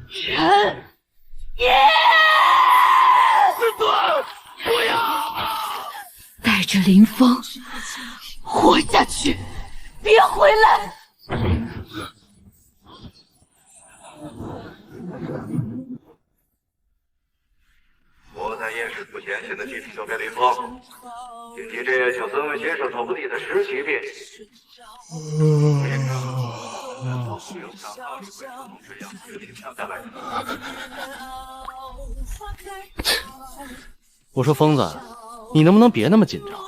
人也。师尊，不要！带着林峰活下去，别回来！我在验尸府前，现在具体交给林峰。紧急这请孙文先生走地的10级便。我说疯子，你能不能别那么紧张？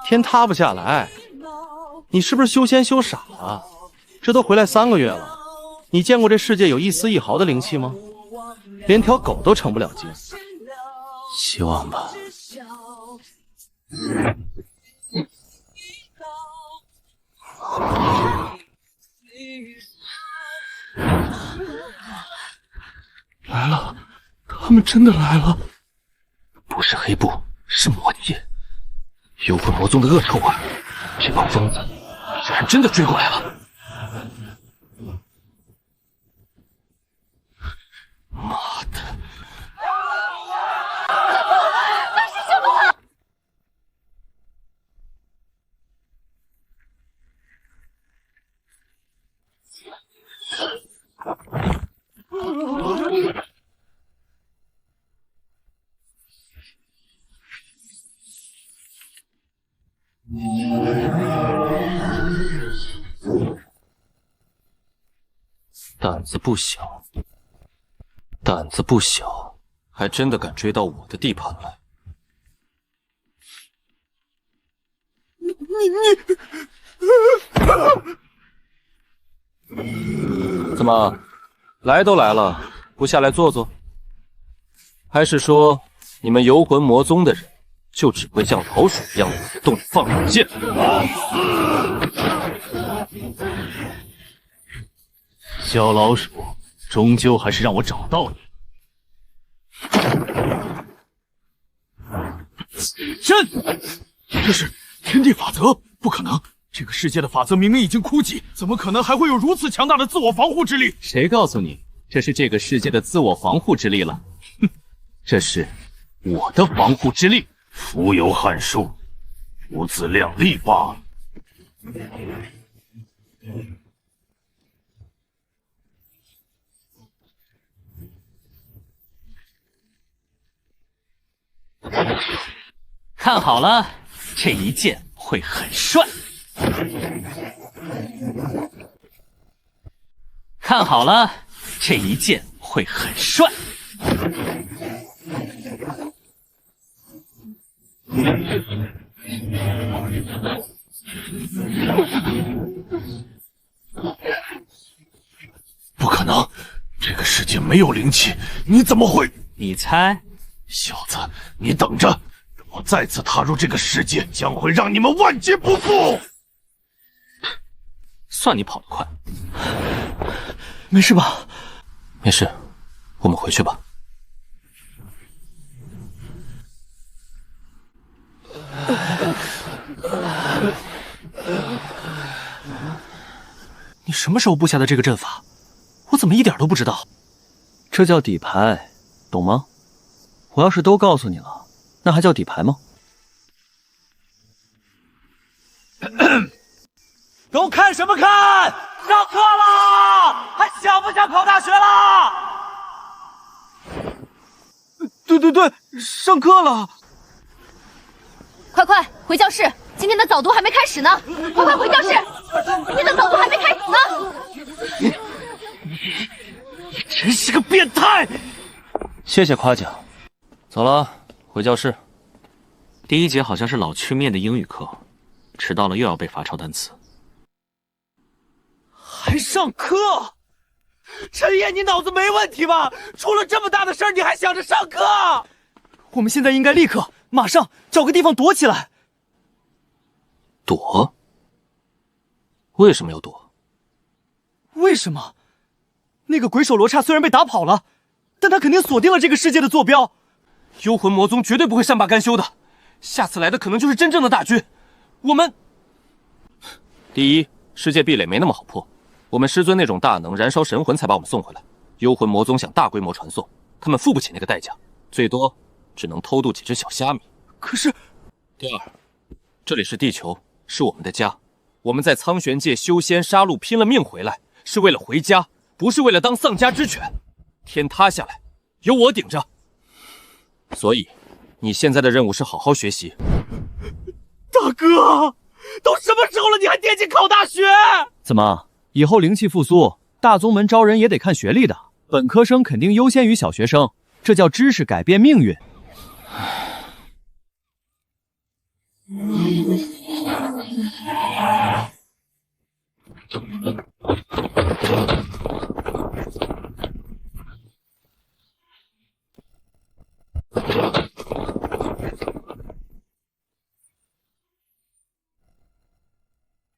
天塌不下来，你是不是修仙修傻了？这都回来3个月了，你见过这世界有一丝一毫的灵气吗？连条狗都成不了精。希望吧。来了，他们真的来了！不是黑布，是魔帝，幽魂魔宗的恶臭味。这帮疯子居然真的追过来了！妈的！那是什么？胆子不小，胆子不小，还真的敢追到我的地盘来。怎么，来都来了，不下来坐坐？还是说你们游魂魔宗的人就只会像老鼠一样躲在洞里放冷箭？小老鼠，终究还是让我找到你。朕，这是天地法则，不可能！这个世界的法则明明已经枯竭，怎么可能还会有如此强大的自我防护之力？谁告诉你这是这个世界的自我防护之力了？哼，这是我的防护之力。腹有汗数，不自量力罢了。看好了，这一剑会很帅。看好了，这一剑会很帅。不可能，这个世界没有灵气，你怎么会？你猜？小子，你等着，等我再次踏入这个世界，将会让你们万劫不复！算你跑得快。没事吧？没事，我们回去吧。你什么时候布下的这个阵法？我怎么一点都不知道？这叫底牌，懂吗？我要是都告诉你了，那还叫底牌吗？都看什么看？上课了，还想不想考大学了？对，上课了。快回教室！今天的早读还没开始呢，快回教室！今天的早读还没开始呢。你真是个变态！谢谢夸奖。走了，回教室。第1节好像是老区面的英语课，迟到了又要被罚抄单词。还上课？陈烨，你脑子没问题吧？出了这么大的事儿，你还想着上课？我们现在应该立刻、马上找个地方躲起来。躲？为什么要躲？为什么？那个鬼手罗刹虽然被打跑了，但他肯定锁定了这个世界的坐标。幽魂魔宗绝对不会善罢甘休的，下次来的可能就是真正的大军。我们第一，世界壁垒没那么好破，我们师尊那种大能燃烧神魂才把我们送回来。幽魂魔宗想大规模传送，他们付不起那个代价，最多只能偷渡几只小虾米。可是，第二，这里是地球，是我们的家。我们在苍玄界修仙杀戮，拼了命回来，是为了回家，不是为了当丧家之犬。天塌下来，有我顶着。所以，你现在的任务是好好学习。大哥，都什么时候了，你还惦记考大学？怎么，以后灵气复苏，大宗门招人也得看学历的，本科生肯定优先于小学生，这叫知识改变命运。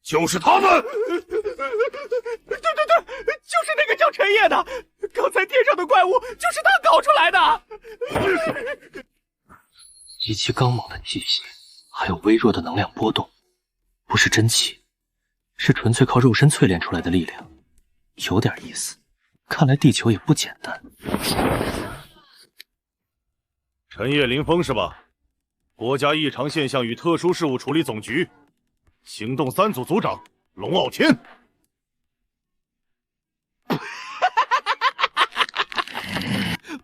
就是他们！对，就是那个叫陈烨的，刚才天上的怪物就是他搞出来的。极其刚猛的气息，还有微弱的能量波动，不是真气，是纯粹靠肉身淬炼出来的力量，有点意思。看来地球也不简单。陈烨林峰是吧？国家异常现象与特殊事务处理总局行动3组组长龙傲天。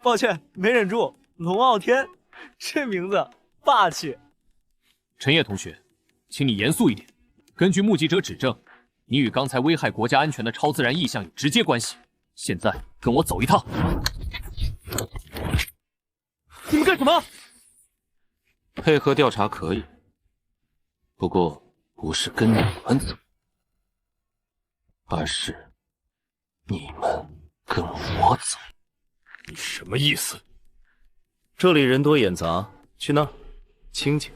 抱歉，没忍住。龙傲天，这名字霸气。陈烨同学，请你严肃一点。根据目击者指证，你与刚才危害国家安全的超自然异象有直接关系。现在跟我走一趟。你们干什么？配合调查可以，不过不是跟你们走，而是你们跟我走。你什么意思？这里人多眼杂，去那儿清静。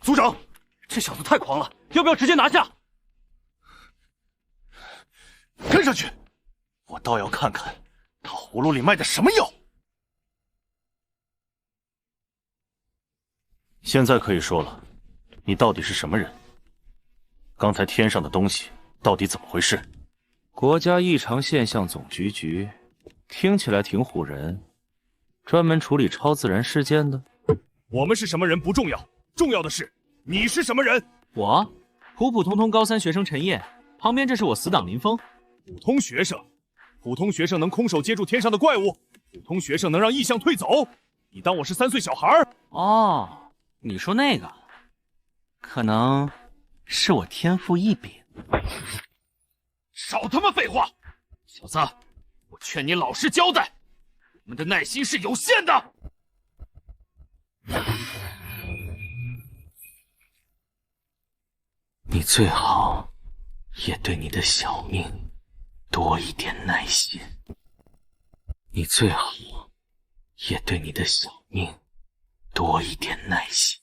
组长，这小子太狂了，要不要直接拿下？跟上去！我倒要看看他葫芦里卖的什么药。现在可以说了，你到底是什么人？刚才天上的东西到底怎么回事？国家异常现象总局，听起来挺唬人，专门处理超自然事件的。我们是什么人不重要，重要的是你是什么人。我普普通通高3学生陈烨，旁边这是我死党林峰。普通学生，普通学生能空手接住天上的怪物，普通学生能让异象退走。你当我是3岁小孩？哦，你说那个，可能是我天赋异禀。少他妈废话！小子，我劝你老实交代，我们的耐心是有限的。你最好也对你的小命多一点耐心。你最好也对你的小命多一点耐心。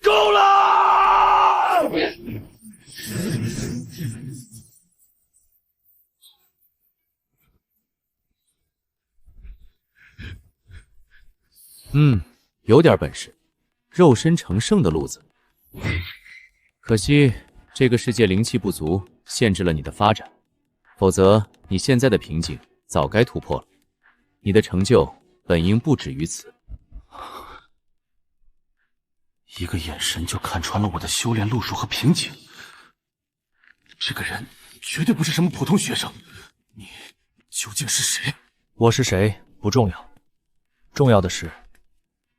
够了！有点本事，肉身成圣的路子。可惜这个世界灵气不足，限制了你的发展，否则你现在的瓶颈早该突破了。你的成就本应不止于此。一个眼神就看穿了我的修炼路数和瓶颈。这个人绝对不是什么普通学生，你究竟是谁？我是谁不重要，重要的是，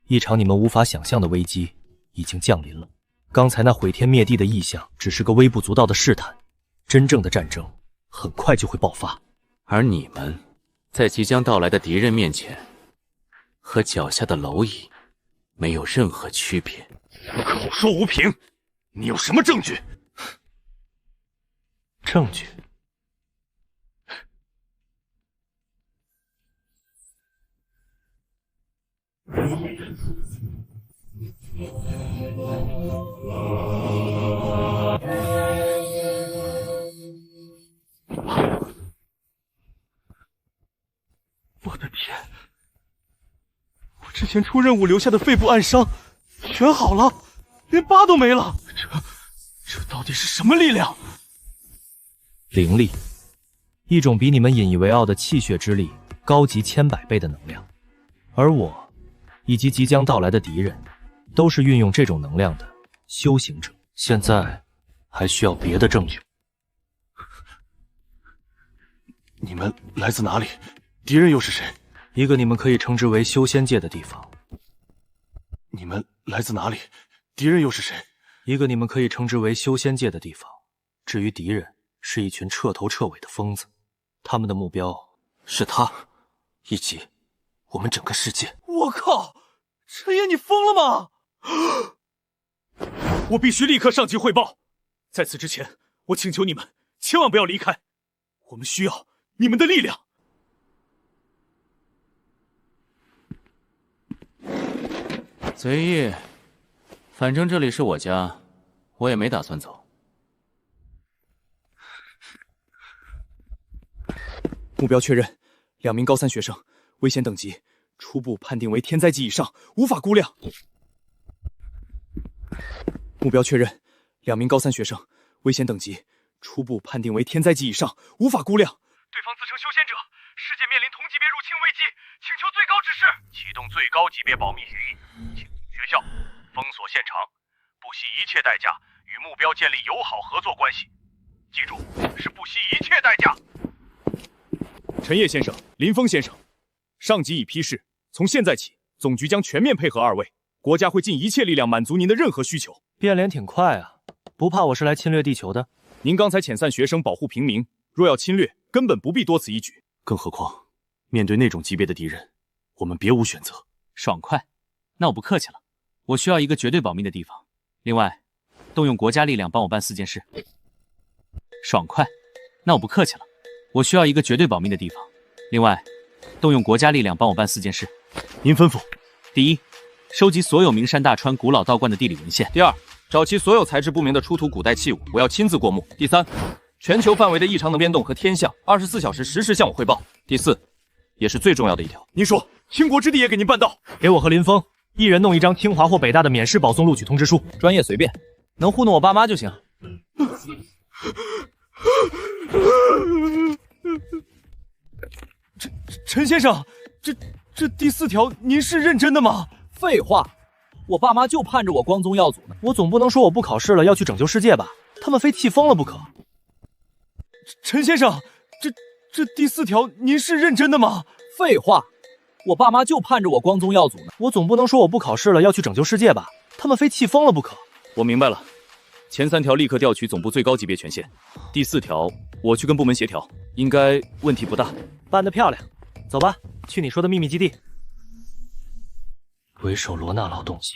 一场你们无法想象的危机已经降临了。刚才那毁天灭地的异象只是个微不足道的试探，真正的战争很快就会爆发。而你们在即将到来的敌人面前，和脚下的蝼蚁没有任何区别。口说无凭，你有什么证据？证据？我的天！我之前出任务留下的肺部暗伤全好了，连疤都没了。这到底是什么力量？灵力，一种比你们引以为傲的气血之力高级千百倍的能量。而我，以及即将到来的敌人，都是运用这种能量的修行者。现在，还需要别的证据。你们来自哪里？敌人又是谁？一个你们可以称之为修仙界的地方。你们来自哪里？敌人又是谁？一个你们可以称之为修仙界的地方。至于敌人，是一群彻头彻尾的疯子，他们的目标是他，以及我们整个世界。我靠！陈爷，你疯了吗？我必须立刻上级汇报。在此之前，我请求你们千万不要离开，我们需要你们的力量。随意，反正这里是我家，我也没打算走。目标确认，2名高3学生，危险等级初步判定为天灾级以上，无法估量。目标确认，2名高3学生，危险等级初步判定为天灾级以上，无法估量。对方自称修仙者，世界面临同级别入侵危机，请求最高指示。启动最高级别保密协议，请进学校，封锁现场，不惜一切代价与目标建立友好合作关系。记住，是不惜一切代价。陈烨先生，林峰先生，上级已批示，从现在起，总局将全面配合2位，国家会尽一切力量满足您的任何需求。变脸挺快啊，不怕我是来侵略地球的？您刚才遣散学生保护平民，若要侵略，根本不必多此一举。更何况，面对那种级别的敌人，我们别无选择。爽快，那我不客气了。我需要一个绝对保密的地方，另外，动用国家力量帮我办4件事。爽快，那我不客气了。我需要一个绝对保密的地方，另外，动用国家力量帮我办4件事。您吩咐。第一，收集所有名山大川、古老道观的地理文献。第二，找齐所有材质不明的出土古代器物，我要亲自过目。第三，全球范围的异常能变动和天象，24小时实时向我汇报。第四，也是最重要的一条，您说，倾国之地也给您办到。给我和林峰一人弄一张清华或北大的免试保送录取通知书，专业随便，能糊弄我爸妈就行。陈先生，这第4条您是认真的吗？废话，我爸妈就盼着我光宗耀祖呢。我总不能说我不考试了要去拯救世界吧？他们非气疯了不可。陈先生，这第4条您是认真的吗？废话，我爸妈就盼着我光宗耀祖呢。我总不能说我不考试了要去拯救世界吧？他们非气疯了不可。我明白了，前3条立刻调取总部最高级别权限，第4条我去跟部门协调，应该问题不大。办得漂亮，走吧，去你说的秘密基地。为首罗纳劳动机，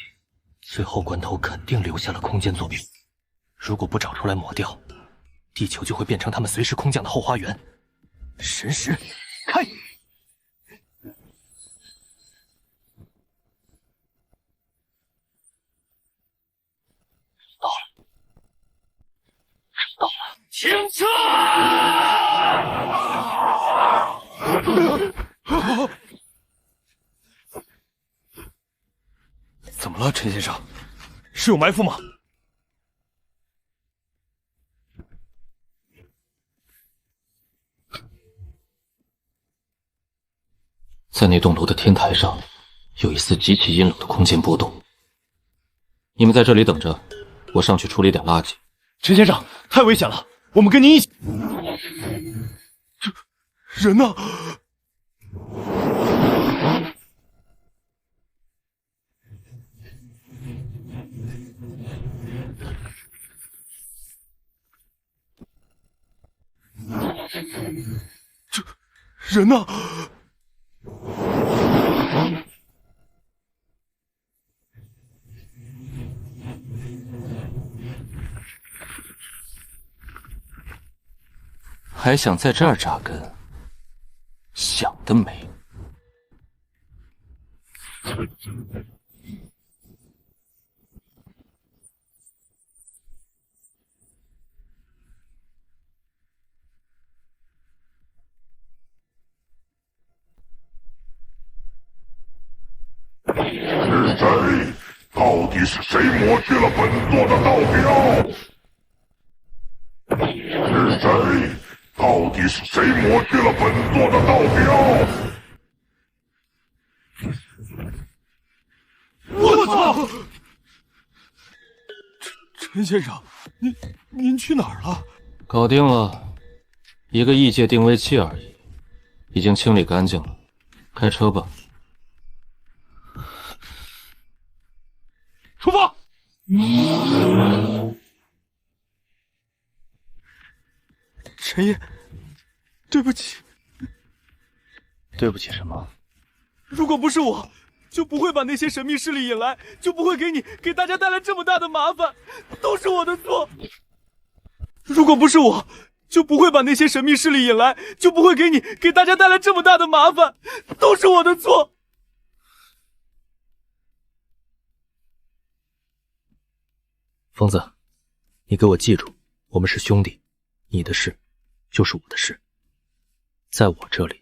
最后关头肯定留下了空间坐标。如果不找出来抹掉，地球就会变成他们随时空降的后花园。神识开！到了，停车！怎么了，陈先生？是有埋伏吗？在那栋楼的天台上，有一丝极其阴冷的空间波动。你们在这里等着，我上去处理点垃圾。陈先生，太危险了，我们跟您一起。这人呢？这人呢？还想在这儿扎根？想得美！到底是谁抹去了本座的道标？是谁？到底是谁抹去了本座的道标？我操！陈先生，您去哪儿了？搞定了，一个异界定位器而已，已经清理干净了。开车吧。出发！陈爷，对不起。对不起什么？如果不是我，就不会把那些神秘势力引来，就不会给大家带来这么大的麻烦，都是我的错。如果不是我，就不会把那些神秘势力引来，就不会给大家带来这么大的麻烦，都是我的错。疯子，你给我记住，我们是兄弟，你的事就是我的事，在我这里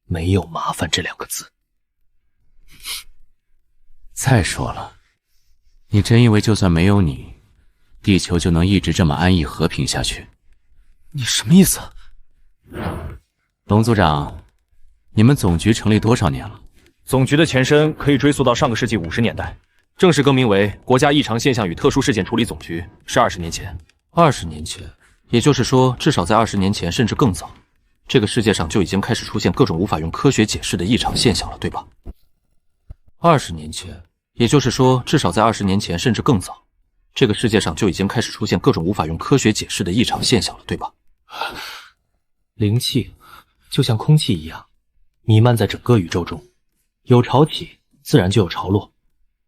没有麻烦这2个字。再说了，你真以为就算没有你，地球就能一直这么安逸和平下去？你什么意思？龙组长，你们总局成立多少年了？总局的前身可以追溯到上个世纪50年代，正式更名为国家异常现象与特殊事件处理总局，是20年前。20年前，也就是说，至少在20年前，甚至更早，这个世界上就已经开始出现各种无法用科学解释的异常现象了，对吧？20年前，也就是说，至少在20年前，甚至更早，这个世界上就已经开始出现各种无法用科学解释的异常现象了，对吧？灵气就像空气一样，弥漫在整个宇宙中，有潮起，自然就有潮落。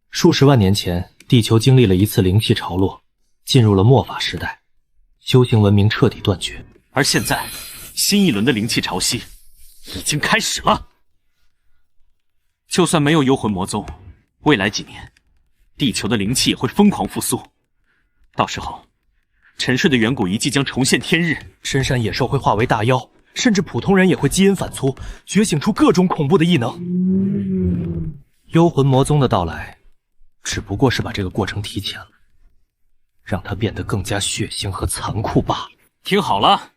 数十万年前，地球经历了一次灵气潮落，进入了末法时代，修行文明彻底断绝。而现在，新一轮的灵气潮汐已经开始了。就算没有幽魂魔宗，未来几年，地球的灵气也会疯狂复苏。到时候，沉睡的远古遗迹将重现天日，深山野兽会化为大妖，甚至普通人也会基因反刍，觉醒出各种恐怖的异能。幽魂魔宗的到来，只不过是把这个过程提前了，让它变得更加血腥和残酷罢了。听好了，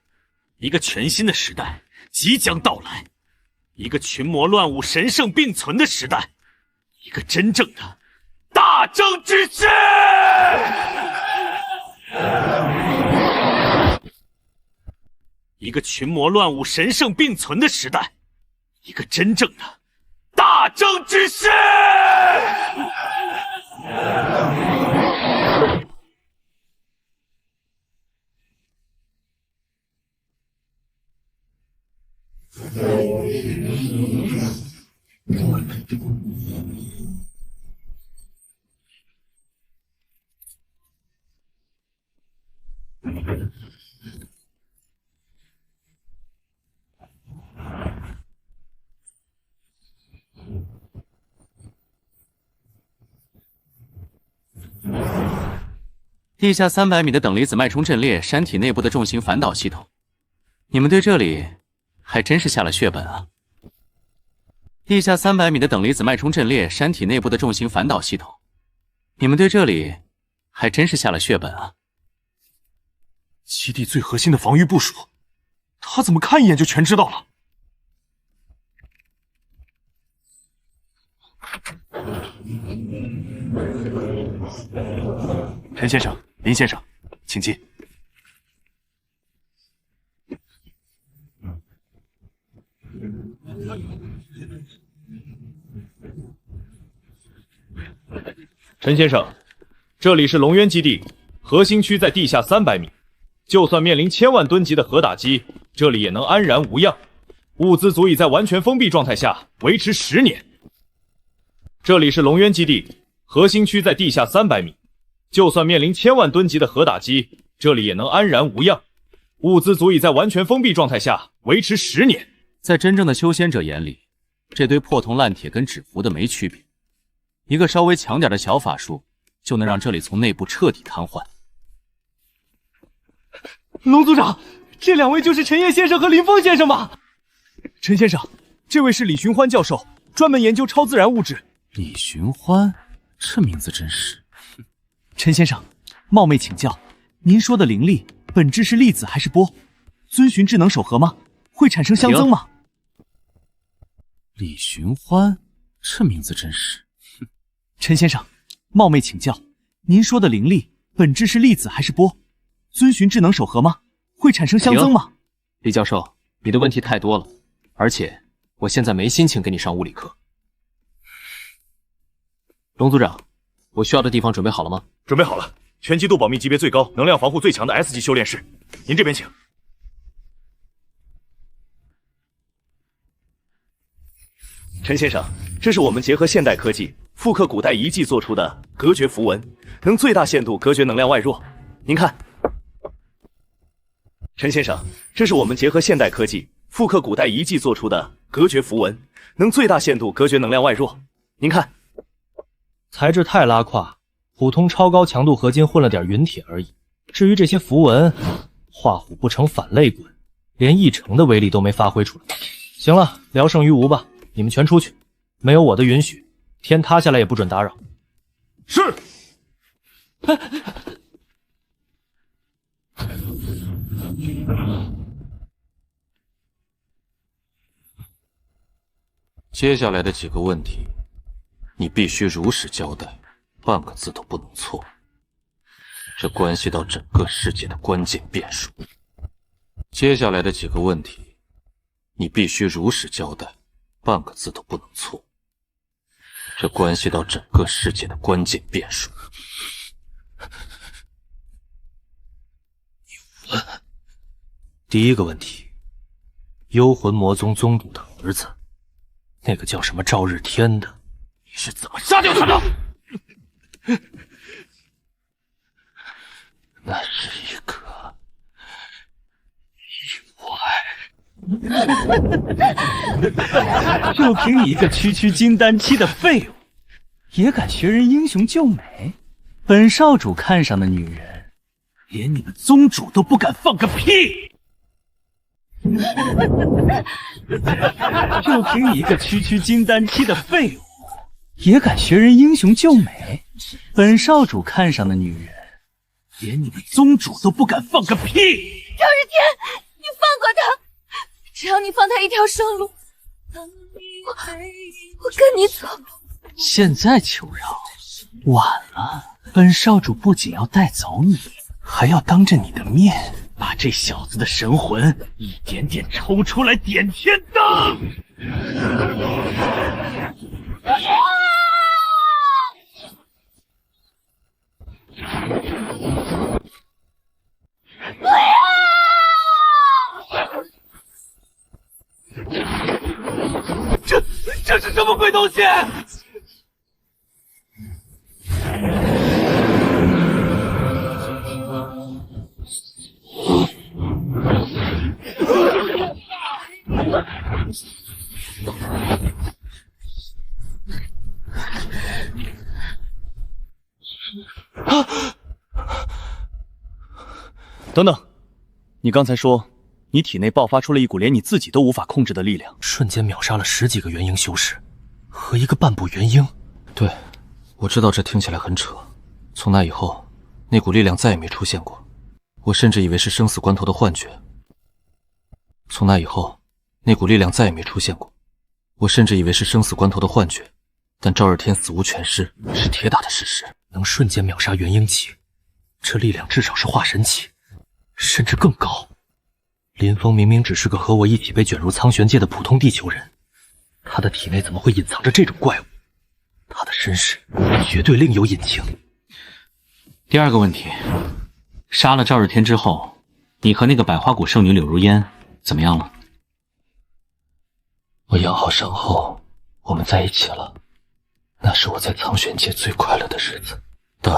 一个全新的时代即将到来，一个群魔乱舞、神圣并存的时代，一个真正的大政之世。一个群魔乱舞、神圣并存的时代，一个真正的大政之世。地下300米的等离子脉冲阵列，山体内部的重型反导系统，你们对这里还真是下了血本啊！地下300米的等离子脉冲阵列，山体内部的重型反导系统，你们对这里还真是下了血本啊！基地最核心的防御部署，他怎么看一眼就全知道了？陈先生、林先生，请进。陈先生，这里是龙渊基地，核心区在地下300米，就算面临1000万吨级的核打击，这里也能安然无恙，物资足以在完全封闭状态下维持10年。这里是龙渊基地，核心区在地下300米，就算面临1000万吨级的核打击，这里也能安然无恙，物资足以在完全封闭状态下维持10年。在真正的修仙者眼里，这堆破铜烂铁跟纸糊的没区别，一个稍微强点的小法术，就能让这里从内部彻底瘫痪。龙组长，这2位就是陈烨先生和林峰先生吗？陈先生，这位是李寻欢教授，专门研究超自然物质。李寻欢，这名字真是……陈先生，冒昧请教，您说的灵力本质是粒子还是波？遵循智能守恒吗？会产生相增吗？李寻欢，这名字真是……陈先生，冒昧请教，您说的灵力本质是粒子还是波？遵循智能守恒吗？会产生相增吗？李教授，你的问题太多了，而且我现在没心情给你上物理课。龙组长，我需要的地方准备好了吗？准备好了，全季度保密级别最高、能量防护最强的 S 级修炼室，您这边请。陈先生，这是我们结合现代科技复刻古代遗迹做出的隔绝符文，能最大限度隔绝能量外弱。您看。陈先生，这是我们结合现代科技复刻古代遗迹做出的隔绝符文，能最大限度隔绝能量外弱。您看，材质太拉胯，普通超高强度合金混了点陨铁而已。至于这些符文，画虎不成反类滚，连1成的威力都没发挥出来。行了，聊胜于无吧，你们全出去，没有我的允许，天塌下来也不准打扰。是。接下来的几个问题，你必须如实交代，半个字都不能错。这关系到整个世界的关键变数。接下来的几个问题，你必须如实交代，半个字都不能错。这关系到整个世界的关键变数。你问。第一个问题，幽魂魔宗宗主的儿子，那个叫什么赵日天的，你是怎么杀掉他的？那是一个意外。就凭你一个区金丹期的废物，也敢学人英雄救美？本少主看上的女人，连你们宗主都不敢放个屁！就凭你一个区金丹期的废物，也敢学人英雄救美？本少主看上的女人，连你们宗主都不敢放个屁！赵日天，你放过他，只要你放他一条生路，我跟你走。现在求饶，晚了。本少主不仅要带走你，还要当着你的面把这小子的神魂一点点抽出来点天灯。这是什么鬼东西？等等，你刚才说你体内爆发出了一股连你自己都无法控制的力量，瞬间秒杀了10几个元婴修士和一个半步元婴。对，我知道这听起来很扯。从那以后，那股力量再也没出现过，我甚至以为是生死关头的幻觉。从那以后，那股力量再也没出现过，我甚至以为是生死关头的幻觉。但赵日天死无全尸是铁打的事实，能瞬间秒杀元婴期，这力量至少是化神期，甚至更高。林峰明明只是个和我一起被卷入苍玄界的普通地球人，他的体内怎么会隐藏着这种怪物？他的身世绝对另有隐情。第二个问题，杀了赵日天之后，你和那个百花谷圣女柳如烟怎么样了？我养好伤后，我们在一起了。那是我在苍玄界最快乐的日子，但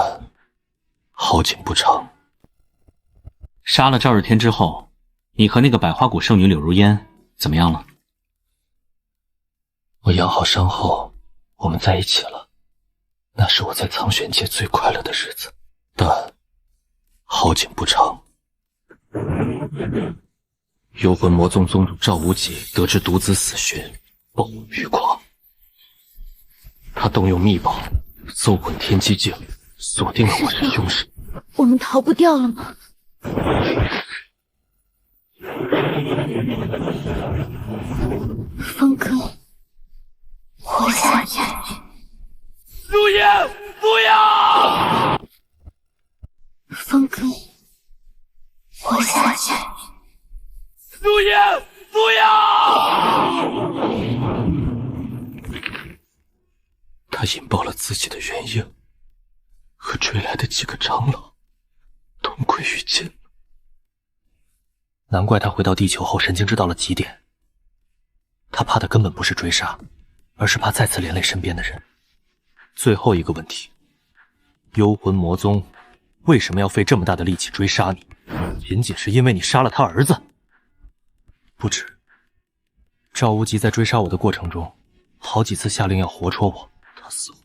好景不长。杀了赵日天之后，你和那个百花谷圣女柳如烟怎么样了？我养好伤后，我们在一起了。那是我在苍玄界最快乐的日子，但好景不长。幽魂魔宗宗主赵无极得知独子死讯，暴怒欲狂。他动用秘宝，奏滚天机镜锁定了我是凶手。我们逃不掉了吗？风哥，活下去。陆言，不要！风哥，活下去。陆言，不要！他引爆了自己的元婴，和追来的几个长老同归于尽。难怪他回到地球后神经质到了极点。他怕的根本不是追杀，而是怕再次连累身边的人。最后一个问题，幽魂魔宗为什么要费这么大的力气追杀你？仅仅是因为你杀了他儿子？不止，赵无极在追杀我的过程中，好几次下令要活戳我，他似乎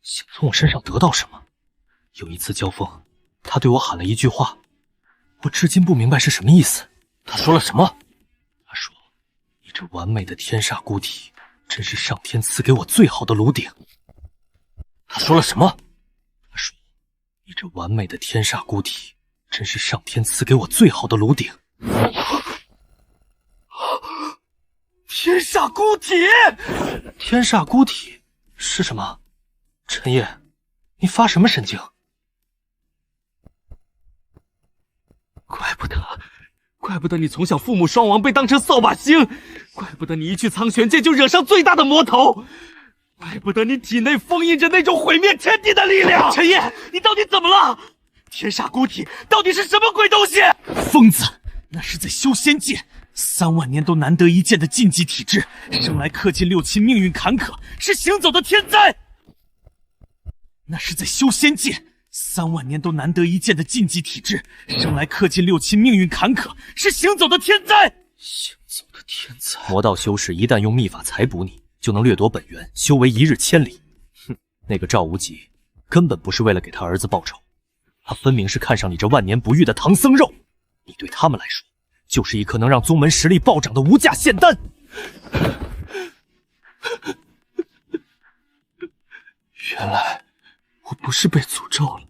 想从我身上得到什么。有一次交锋，他对我喊了一句话，我至今不明白是什么意思。他说了什么？他说：“你这完美的天煞孤体，真是上天赐给我最好的炉鼎。”他说了什么？他说：“你这完美的天煞孤体，真是上天赐给我最好的炉鼎。”天煞孤体，天煞孤体是什么？陈烨，你发什么神经？怪不得你从小父母双亡，被当成扫把星，怪不得你一去苍玄界就惹上最大的魔头，怪不得你体内封印着那种毁灭天地的力量。陈烨，你到底怎么了？天煞孤体到底是什么鬼东西？疯子，那是在修仙界3万年都难得一见的禁忌体质，生来氪尽6亲，命运坎坷，是行走的天灾。那是在修仙界3万年都难得一见的禁忌体质，生来氪尽6亲，命运坎坷，是行走的天灾。行走的天灾。魔道修士一旦用秘法采补你，就能掠夺本源，修为1日千里。哼，那个赵无极根本不是为了给他儿子报仇，他分明是看上你这万年不遇的唐僧肉。你对他们来说，就是一颗能让宗门实力暴涨的无价仙丹。原来我不是被诅咒了，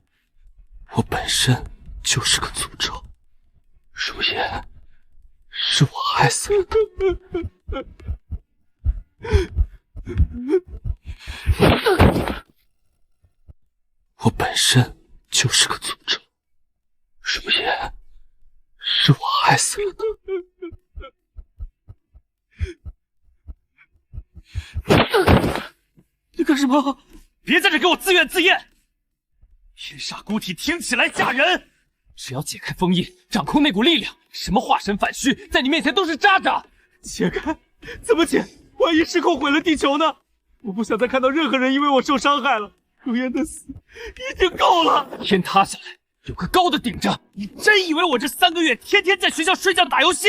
我本身就是个诅咒。如烟，是我害死了他。我本身就是个诅咒。如烟，是我害死了他。你干什么？别在这给我自怨自艾！天煞孤体听起来吓人，只要解开封印，掌控那股力量，什么化神反虚，在你面前都是渣渣。解开？怎么解？万一失控毁了地球呢？我不想再看到任何人因为我受伤害了。如烟的死已经够了，天塌下来有个高的顶着，你真以为我这3个月天天在学校睡觉打游戏？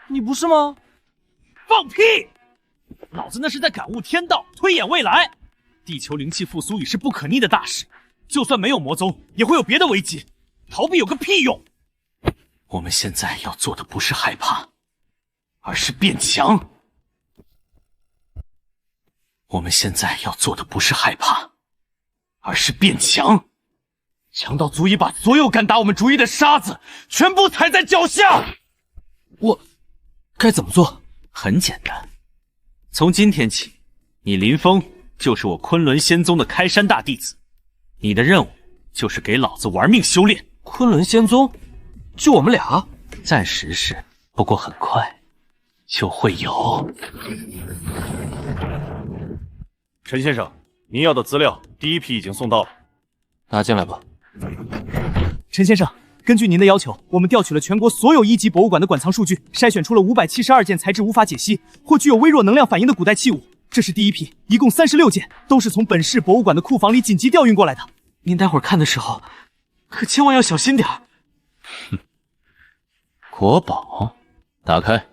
你不是吗？放屁！老子那是在感悟天道，推演未来。地球灵气复苏已是不可逆的大事，就算没有魔宗，也会有别的危机，逃避有个屁用！我们现在要做的不是害怕，而是变强。我们现在要做的不是害怕，而是变强，强到足以把所有敢打我们主意的沙子全部踩在脚下。我该怎么做？很简单，从今天起，你林峰就是我昆仑仙宗的开山大弟子，你的任务就是给老子玩命修炼。昆仑仙宗？就我们俩？暂时是，不过很快就会有。陈先生，您要的资料第1批已经送到了，拿进来吧。陈先生，根据您的要求，我们调取了全国所有1级博物馆的馆藏数据，筛选出了572件材质无法解析或具有微弱能量反应的古代器物。这是第1批，一共36件，都是从本市博物馆的库房里紧急调运过来的。您待会儿看的时候，可千万要小心点。哼，国宝，打开。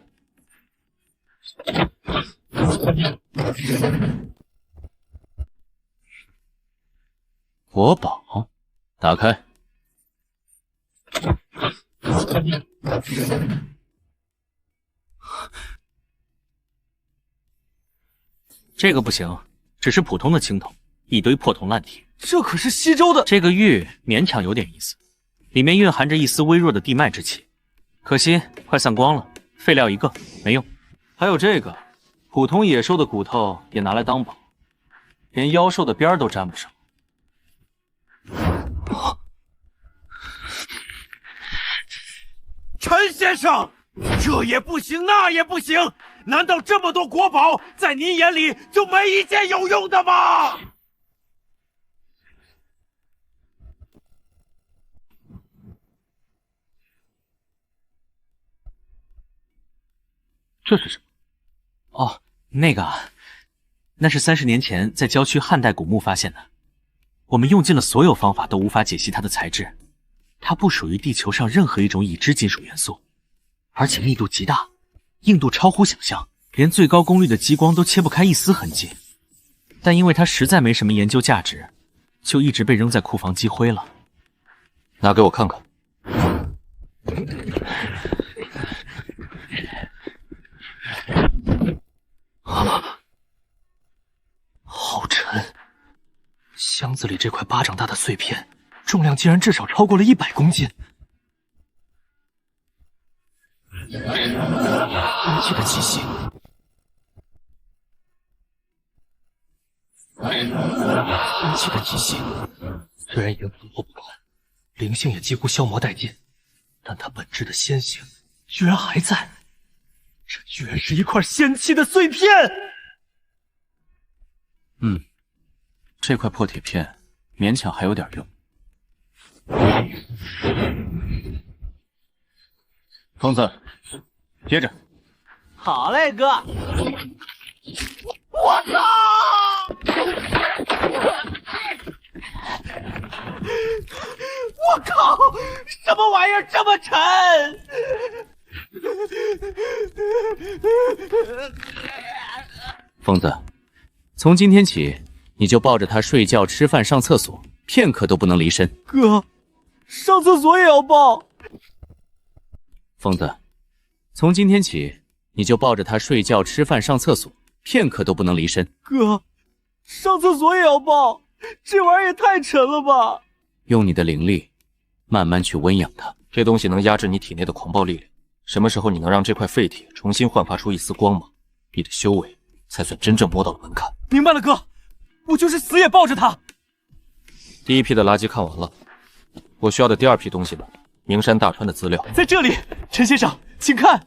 国宝，打开。这个不行，只是普通的青铜，一堆破铜烂铁。这可是西周的。这个玉勉强有点意思，里面蕴含着一丝微弱的地脉之气，可惜快散光了，废料一个，没用。还有这个，普通野兽的骨头也拿来当宝，连妖兽的边儿都沾不上。陈先生，这也不行，那也不行，难道这么多国宝，在您眼里就没一件有用的吗？这是什么？哦，那个，那是30年前在郊区汉代古墓发现的。我们用尽了所有方法都无法解析它的材质，它不属于地球上任何一种已知金属元素，而且密度极大，硬度超乎想象，连最高功率的激光都切不开一丝痕迹。但因为它实在没什么研究价值，就一直被扔在库房积灰了。拿给我看看。好沉，箱子里这块巴掌大的碎片，重量竟然至少超过了100公斤。灵气的气息，灵气的气息，虽然已经死活不堪，灵性也几乎消磨殆尽，但它本质的仙性居然还在。这居然是一块仙气的碎片！这块破铁片勉强还有点用。疯子，接着。好嘞，哥。我操！我靠！什么玩意儿这么沉？疯子，从今天起，你就抱着它睡觉、吃饭、上厕所，片刻都不能离身。哥，上厕所也要抱。疯子，从今天起，你就抱着它睡觉、吃饭、上厕所，片刻都不能离身。哥，上厕所也要抱，这玩意儿也太沉了吧！用你的灵力，慢慢去温养它。这东西能压制你体内的狂暴力量。什么时候你能让这块废铁重新焕发出一丝光芒，你的修为才算真正摸到了门槛。明白了，哥，我就是死也抱着它。第一批的垃圾看完了，我需要的第二批东西了。名山大川的资料在这里，陈先生，请看。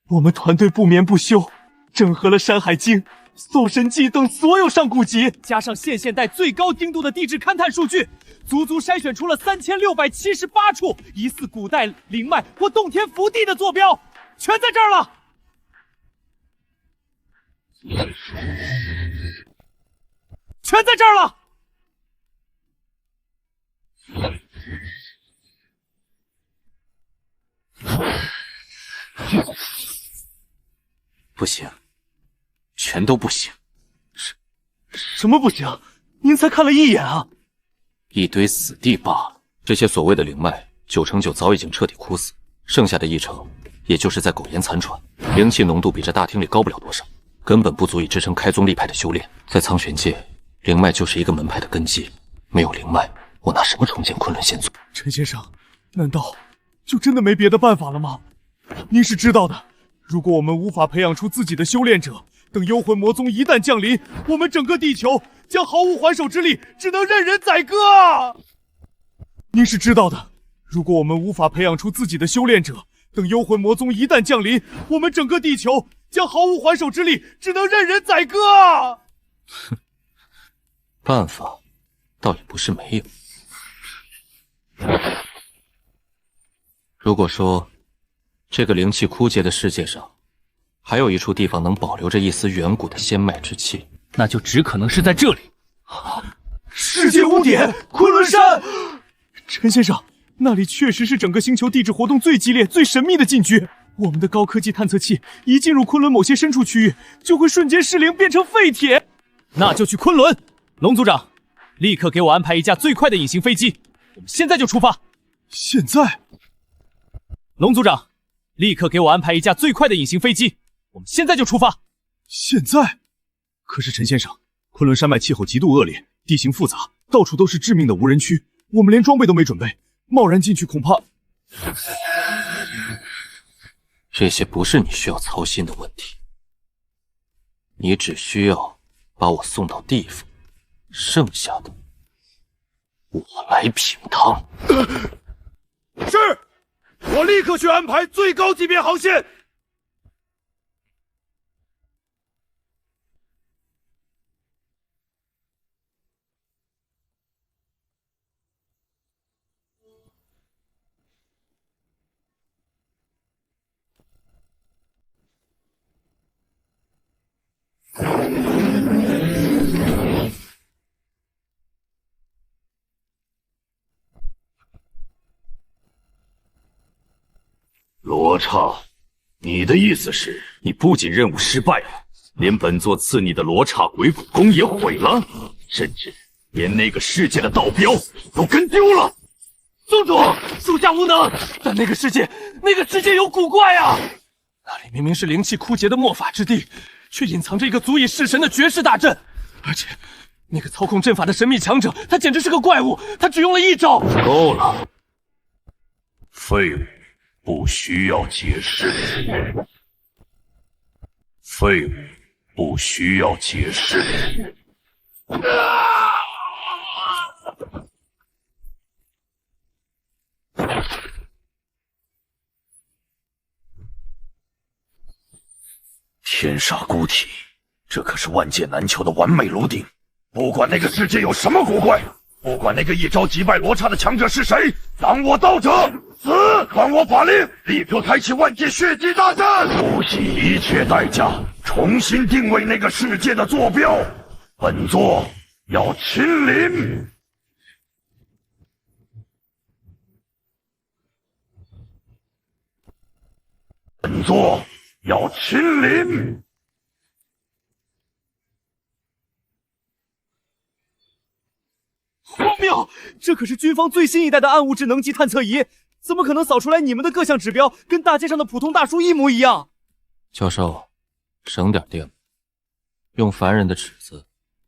我们团队不眠不休，整合了《山海经》《搜神记》等所有上古籍，加上现代最高精度的地质勘探数据，足足筛选出了3678处疑似古代灵脉或洞天福地的坐标，全在这儿了。全在这儿了。不行，全都不行。什么不行？您才看了一眼啊！一堆死地罢了。这些所谓的灵脉，9成9早已经彻底枯死，剩下的1成，也就是在苟延残喘，灵气浓度比这大厅里高不了多少，根本不足以支撑开宗立派的修炼。在苍玄界，灵脉就是一个门派的根基，没有灵脉，我拿什么重建昆仑仙族？陈先生，难道就真的没别的办法了吗？您是知道的，如果我们无法培养出自己的修炼者，等幽魂魔宗一旦降临，我们整个地球将毫无还手之力，只能任人宰割。您是知道的，如果我们无法培养出自己的修炼者，等幽魂魔宗一旦降临，我们整个地球将毫无还手之力，只能任人宰割。哼，办法倒也不是没有。如果说这个灵气枯竭的世界上，还有一处地方能保留着一丝远古的仙脉之气，那就只可能是在这里。世界污点，昆仑山。陈先生，那里确实是整个星球地质活动最激烈、最神秘的禁区。我们的高科技探测器一进入昆仑某些深处区域，就会瞬间失灵，变成废铁。那就去昆仑。龙组长，立刻给我安排一架最快的隐形飞机，我们现在就出发。现在？龙组长，立刻给我安排一架最快的隐形飞机，我们现在就出发。现在？可是陈先生，昆仑山脉气候极度恶劣，地形复杂，到处都是致命的无人区，我们连装备都没准备，贸然进去恐怕……这些不是你需要操心的问题，你只需要把我送到地方，剩下的我来平趟。是，我立刻去安排最高级别航线。罗刹，你的意思是，你不仅任务失败了，连本座赐你的罗刹鬼骨弓也毁了，甚至连那个世界的道标都跟丢了。宗主，属下无能，但那个世界有古怪啊！那里明明是灵气枯竭的末法之地，却隐藏着一个足以弑神的绝世大阵，而且那个操控阵法的神秘强者，他简直是个怪物，他只用了一招。够了，废物，不需要解释。废物，不需要解释。天煞孤体，这可是万界难求的完美炉鼎。不管那个世界有什么古怪，不管那个一招击败罗刹的强者是谁，当我道者死，还我法令，立刻开启万界血祭大战，不惜一切代价重新定位那个世界的坐标。本座要亲临。本座要亲临。荒谬！这可是军方最新一代的暗物质能级探测仪，怎么可能扫出来你们的各项指标跟大街上的普通大叔一模一样？教授，省点电，用凡人的尺子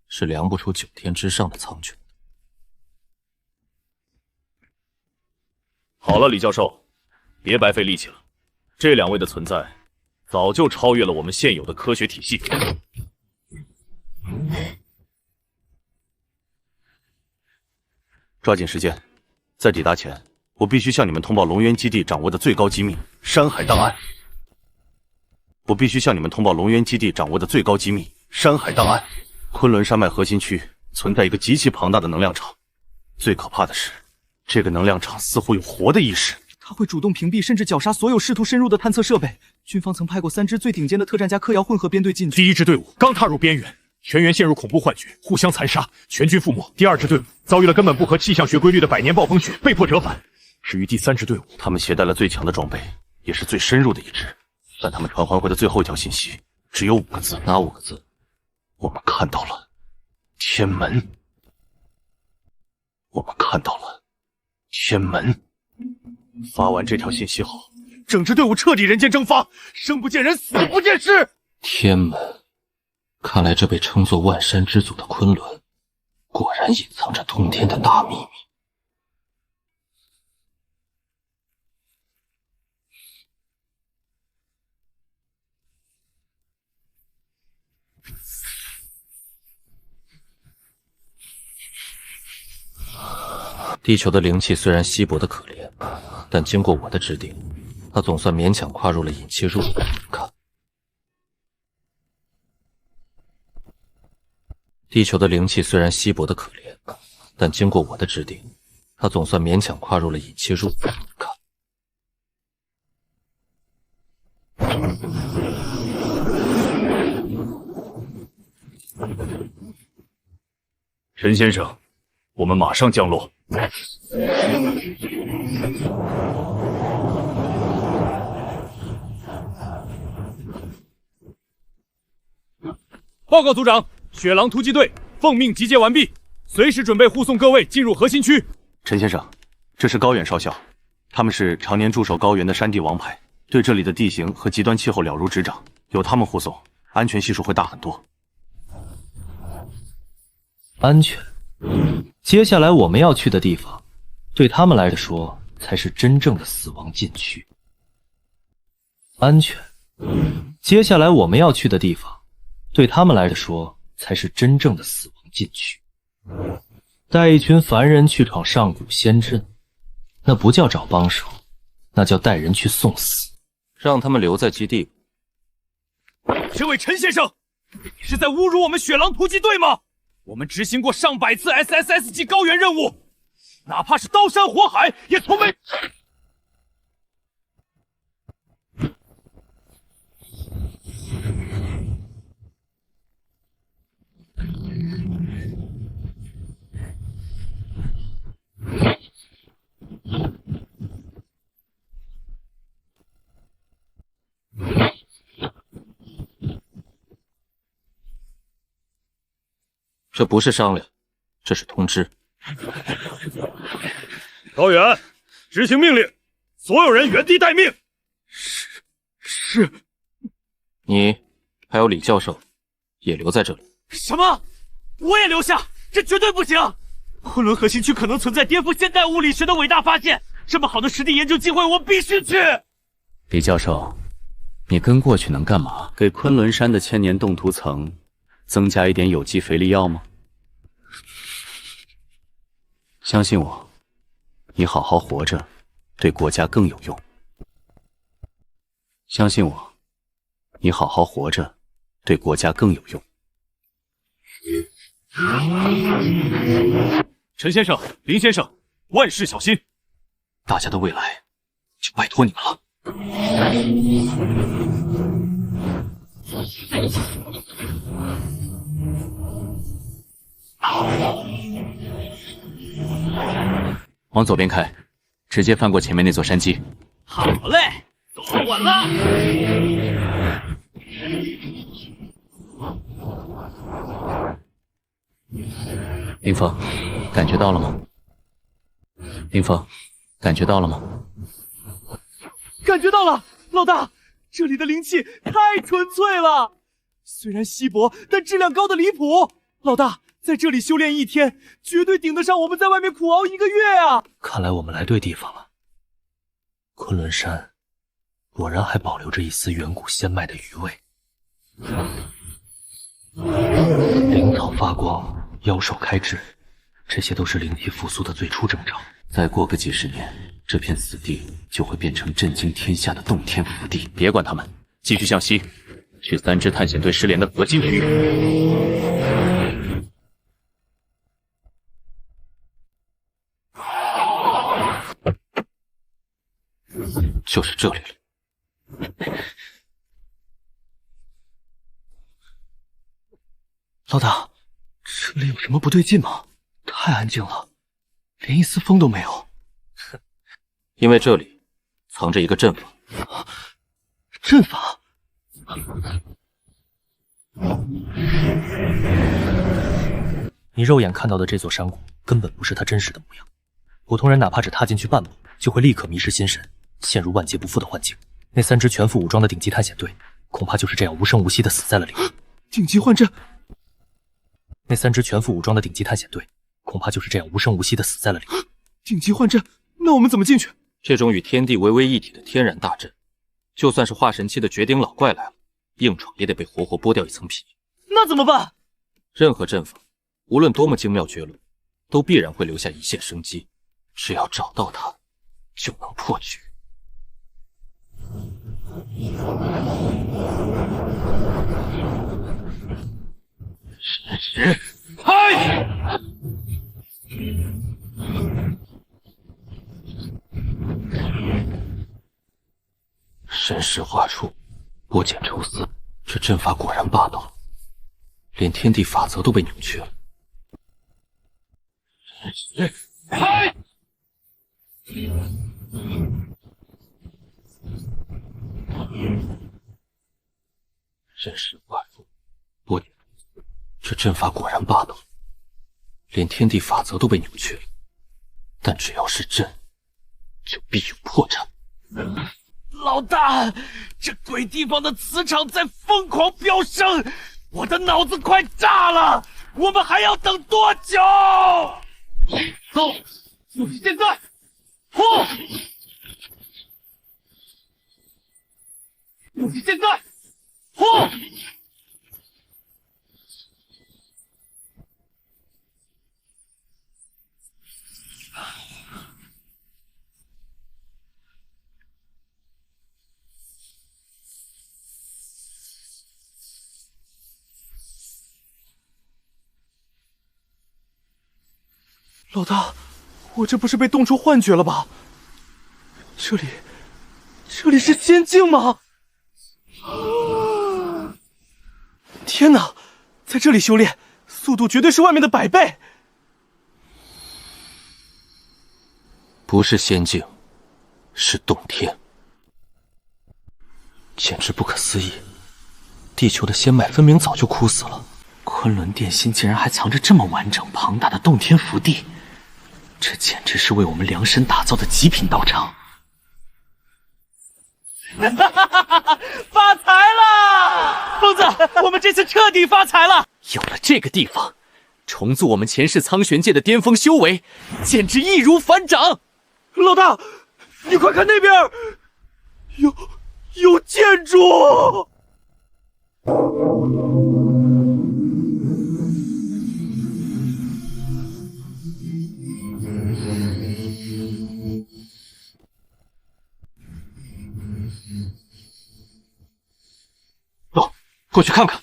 是量不出9天之上的苍穹。好了，李教授，别白费力气了。这2位的存在，早就超越了我们现有的科学体系。抓紧时间，在抵达前，我必须向你们通报龙渊基地掌握的最高机密——山海档案。我必须向你们通报龙渊基地掌握的最高机密——山海档案。昆仑山脉核心区存在一个极其庞大的能量场，最可怕的是，这个能量场似乎有活的意识。他会主动屏蔽甚至绞杀所有试图深入的探测设备。军方曾派过3支最顶尖的特战加嗑药混合编队进去。第1支队伍刚踏入边缘，全员陷入恐怖幻觉，互相残杀，全军覆没。第2支队伍遭遇了根本不合气象学规律的百年暴风雪，被迫折返。至于第3支队伍，他们携带了最强的装备，也是最深入的一支，但他们传唤回的最后一条信息只有5个字。哪5个字？我们看到了天门。我们看到了天门。发完这条信息后，整支队伍彻底人间蒸发，生不见人，死不见尸。天门，看来这被称作万山之祖的昆仑，果然隐藏着通天的大秘密。地球的灵气虽然稀薄的可怜，但经过我的指点，它总算勉强跨入了隐气入口。看，地球的灵气虽然稀薄的可怜，但经过我的指点，它总算勉强跨入了隐气入口。看，陈先生，我们马上降落。报告组长，雪狼突击队奉命集结完毕，随时准备护送各位进入核心区。陈先生，这是高远少校，他们是常年驻守高原的山地王牌，对这里的地形和极端气候了如指掌，有他们护送，安全系数会大很多。安全。接下来我们要去的地方，对他们来说才是真正的死亡禁区。安全。接下来我们要去的地方，对他们来说才是真正的死亡禁区。带一群凡人去闯上古仙阵，那不叫找帮手，那叫带人去送死。让他们留在基地。这位陈先生，你是在侮辱我们雪狼突击队吗？我们执行过上百次 SSS 级高原任务，哪怕是刀山火海，也从没。这不是商量，这是通知。高原，执行命令，所有人原地待命。是。你还有李教授也留在这里。什么？我也留下？这绝对不行！昆仑核心区可能存在颠覆现代物理学的伟大发现，这么好的实地研究机会，我必须去。李教授，你跟过去能干嘛？给昆仑山的千年冻土层增加一点有机肥力药吗？相信我，你好好活着，对国家更有用。相信我，你好好活着，对国家更有用。陈先生、林先生，万事小心！大家的未来就拜托你们了。往左边开，直接翻过前面那座山脊。好嘞，走稳了。林峰，感觉到了吗？林峰，感觉到了吗？感觉到了，老大，这里的灵气太纯粹了，虽然稀薄，但质量高的离谱。老大，在这里修炼1天，绝对顶得上我们在外面苦熬1个月啊！看来我们来对地方了。昆仑山果然还保留着一丝远古仙脉的余味。灵草发光，妖兽开智，这些都是灵气复苏的最初征兆。再过个几十年，这片死地就会变成震惊天下的洞天福地。别管他们，继续向西，去3支探险队失联的核心区域。就是这里了。老大，这里有什么不对劲吗？太安静了，连一丝风都没有。因为这里藏着一个阵法。阵法？你肉眼看到的这座山谷根本不是它真实的模样。普通人哪怕只踏进去半步，就会立刻迷失心神，陷入万劫不复的幻境。那3支全副武装的顶级探险队，恐怕就是这样无声无息地死在了里面。顶级幻阵。那3支全副武装的顶级探险队，恐怕就是这样无声无息地死在了里面。顶级幻阵，那我们怎么进去？这种与天地微微一体的天然大阵，就算是化神期的绝顶老怪来了，硬闯也得被活活剥掉一层皮。那怎么办？任何阵法，无论多么精妙绝伦，都必然会留下一线生机。只要找到它，就能破局。是，嗨！神识画出，拨剪抽丝，这阵法果然霸道，连天地法则都被扭曲了。是，嗨！神识画出，拨剪抽丝，这阵法果然霸道，连天地法则都被扭曲了。但只要是阵，就必有破绽。老大，这鬼地方的磁场在疯狂飙升，我的脑子快炸了！我们还要等多久？走，就是现在！嚯！就是现在！嚯！老大，我这不是被冻出幻觉了吧？这里是仙境吗？天哪，在这里修炼，速度绝对是外面的100倍。不是仙境，是洞天，简直不可思议！地球的仙脉分明早就枯死了，昆仑殿心竟然还藏着这么完整庞大的洞天福地，这简直是为我们量身打造的极品道场！发财了，疯子，我们这次彻底发财了！有了这个地方，重塑我们前世苍玄界的巅峰修为，简直易如反掌！老大，你快看那边，有建筑！走，过去看看。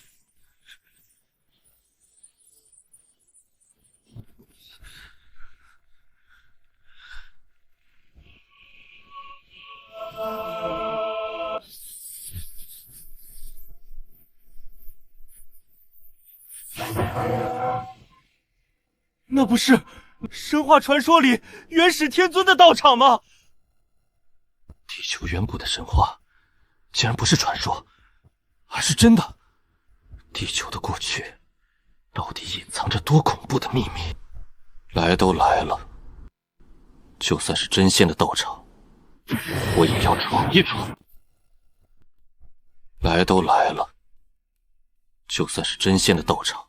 那不是神话传说里元始天尊的道场吗？地球远古的神话，竟然不是传说，而是真的。地球的过去，到底隐藏着多恐怖的秘密？来都来了，就算是真仙的道场，我也要闯一闯。来都来了，就算是真仙的道场，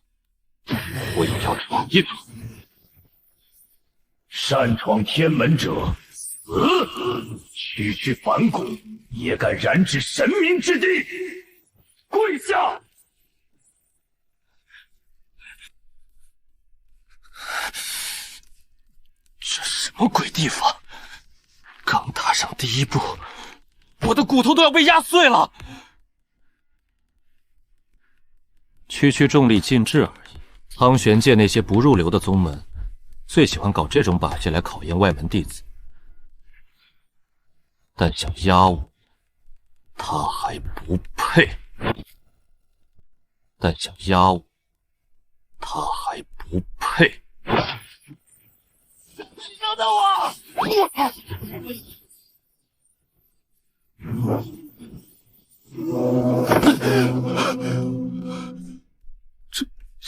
我也要闯一闯。擅闯天门者，死！区区凡骨也敢染指神明之地，跪下！这什么鬼地方？刚踏上第一步，我的骨头都要被压碎了。区区重力禁制而已。苍玄界那些不入流的宗门，最喜欢搞这种把戏来考验外门弟子。但想压我，他还不配；但想压我，他还不配。等等我！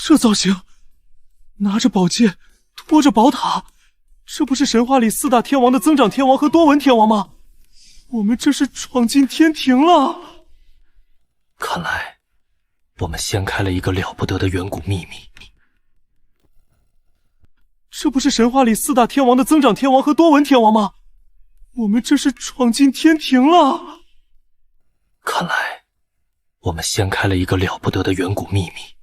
这造型，拿着宝剑，拖着宝塔，这不是神话里4大天王的增长天王和多闻天王吗？我们这是闯进天庭了。看来，我们掀开了一个了不得的远古秘密。这不是神话里4大天王的增长天王和多闻天王吗？我们这是闯进天庭了。看来，我们掀开了一个了不得的远古秘密。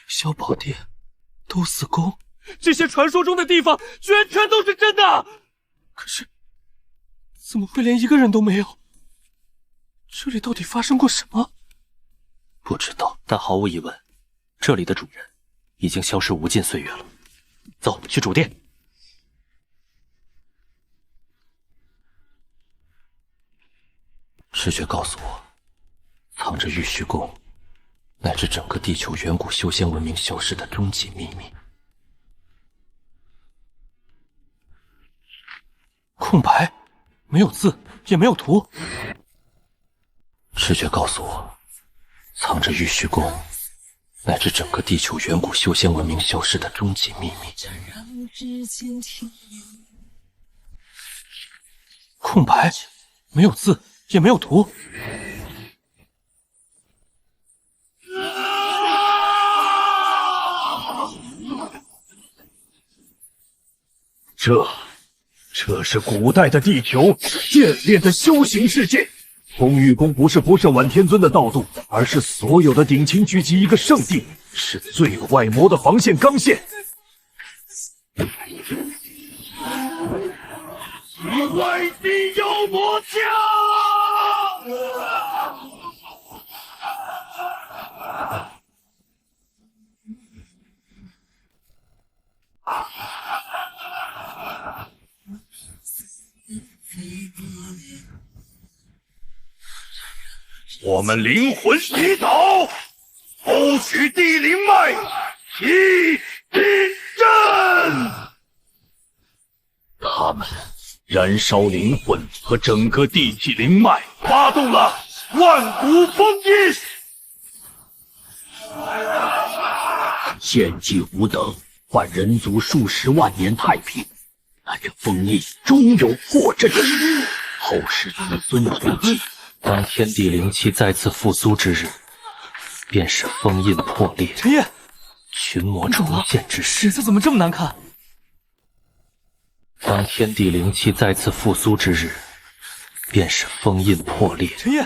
小宝殿、都死宫，这些传说中的地方，居然全都是真的。可是，怎么会连一个人都没有？这里到底发生过什么？不知道，但毫无疑问，这里的主人已经消失无尽岁月了。走去主殿。赤血告诉我，藏着玉虚宫乃至整个地球远古修仙文明消失的终极秘密。空白，没有字，也没有图。赤血告诉我，藏着玉虚宫乃至整个地球远古修仙文明消失的终极秘密。空白，没有字，也没有图。这是古代的地球炼炼的修行世界。红玉宫不是不赦晚天尊的道路，而是所有的顶清聚集一个圣地，是最坏魔的防线刚线。外地妖魔枪！我们灵魂洗澡，抽取地灵脉，提地震。他们燃烧灵魂和整个地气灵脉，发动了万古封印。献祭无德，换人族数十万年太平。那这封印终有破阵时，后世子孙承继。当天地灵气再次复苏之日，便是封印破裂、陈烨，群魔重现之时。脸色怎么这么难看？当天地灵气再次复苏之日，便是封印破裂、陈烨，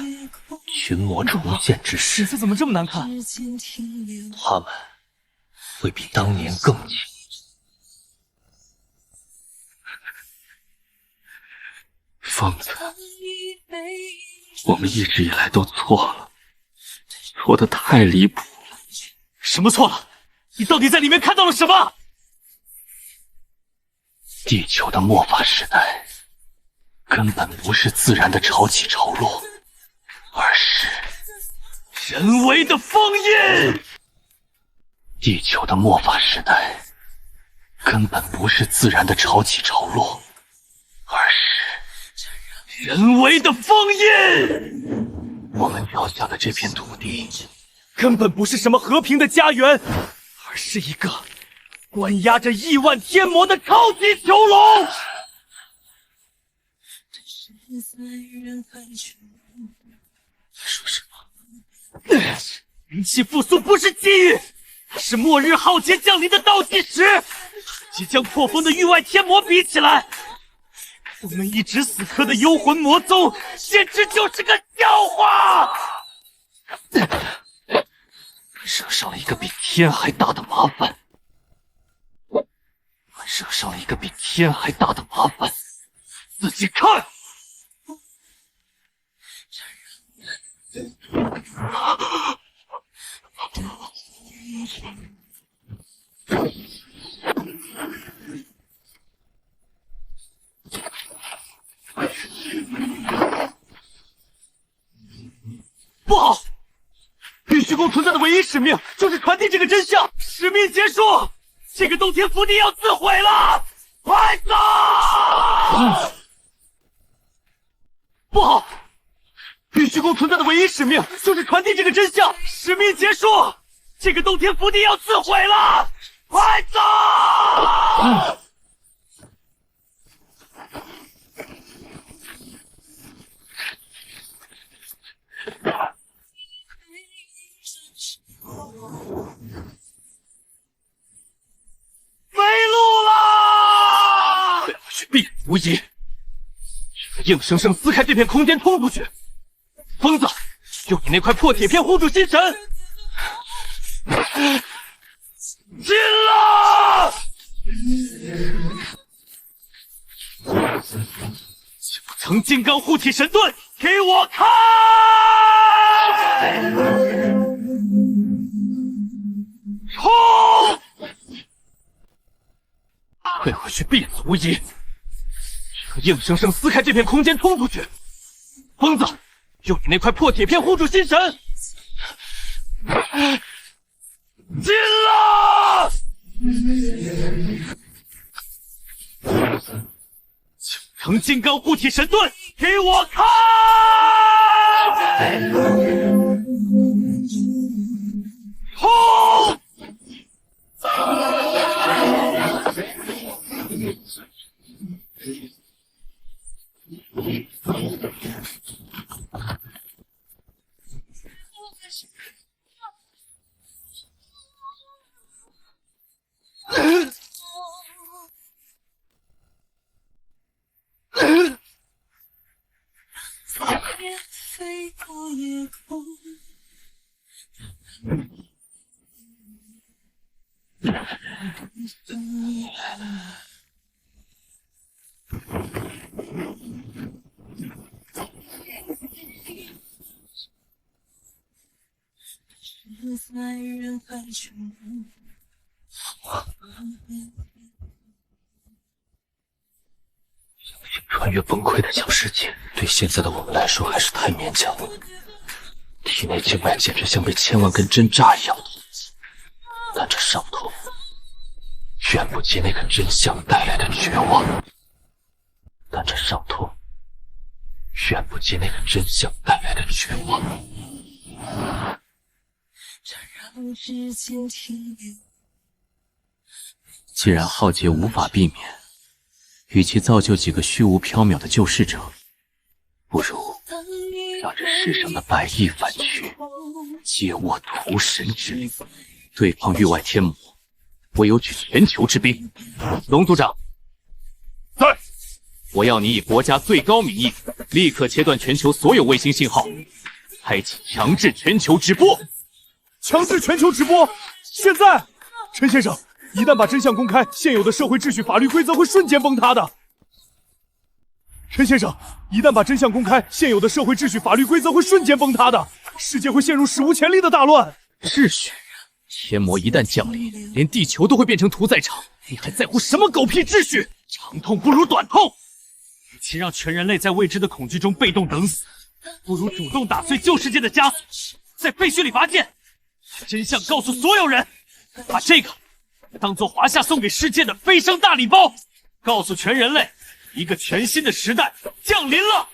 群魔重现之时。脸色怎么这么难看？他们会比当年更强。疯子，我们一直以来都错了，错得太离谱了。什么错了？你到底在里面看到了什么？地球的末法时代根本不是自然的潮起潮落，而是人为的封印。地球的末法时代根本不是自然的潮起潮落，而是人为的封印。我们脚下的这片土地根本不是什么和平的家园，而是一个关押着亿万天魔的超级囚笼。说什么？灵气复苏不是机遇，是末日浩劫降临的倒计时。即将破封的域外天魔比起来，我们一直死磕的幽魂魔宗简直就是个笑话。惹上了一个比天还大的麻烦，惹上了一个比天还大的麻烦，自己看。不好！玉虚宫存在的唯一使命就是传递这个真相。使命结束，这个洞天福地要自毁了！快走！不好！玉虚宫存在的唯一使命就是传递这个真相。使命结束，这个洞天福地要自毁了！快走！没路了！退回去必死无疑。硬生生撕开这片空间冲出去！疯子，用你那块破铁片护住心神！进了！九层金刚护体神盾，给我开！冲！退回去必死无疑。硬生生撕开这片空间冲出去！疯子，用你那块破铁片护住心神。进了！九成金刚护体神盾，给我看！轰！飞过夜空。在人海中。穿越崩溃的小世界，对现在的我们来说还是太勉强了。体内经脉简直像被千万根针扎一样，但这伤痛远不及那个真相带来的绝望。但这伤痛远不及那个真相带来的绝望。既然浩劫无法避免，与其造就几个虚无缥缈的救世者，不如让这世上的百亿凡躯皆握屠神之力，对抗域外天魔，唯有举全球之兵。龙族长，在！我要你以国家最高名义，立刻切断全球所有卫星信号，开启强制全球直播。强制全球直播！现在，陈先生，一旦把真相公开，现有的社会秩序、法律规则会瞬间崩塌的。陈先生，一旦把真相公开，现有的社会秩序、法律规则会瞬间崩塌的，世界会陷入史无前例的大乱。秩序？天魔一旦降临，连地球都会变成屠宰场，你还在乎什么狗屁秩序？长痛不如短痛，与其让全人类在未知的恐惧中被动等死，不如主动打碎旧世界的枷锁，在废墟里拔剑，把真相告诉所有人，把这个当做华夏送给世界的飞升大礼包，告诉全人类，一个全新的时代降临了。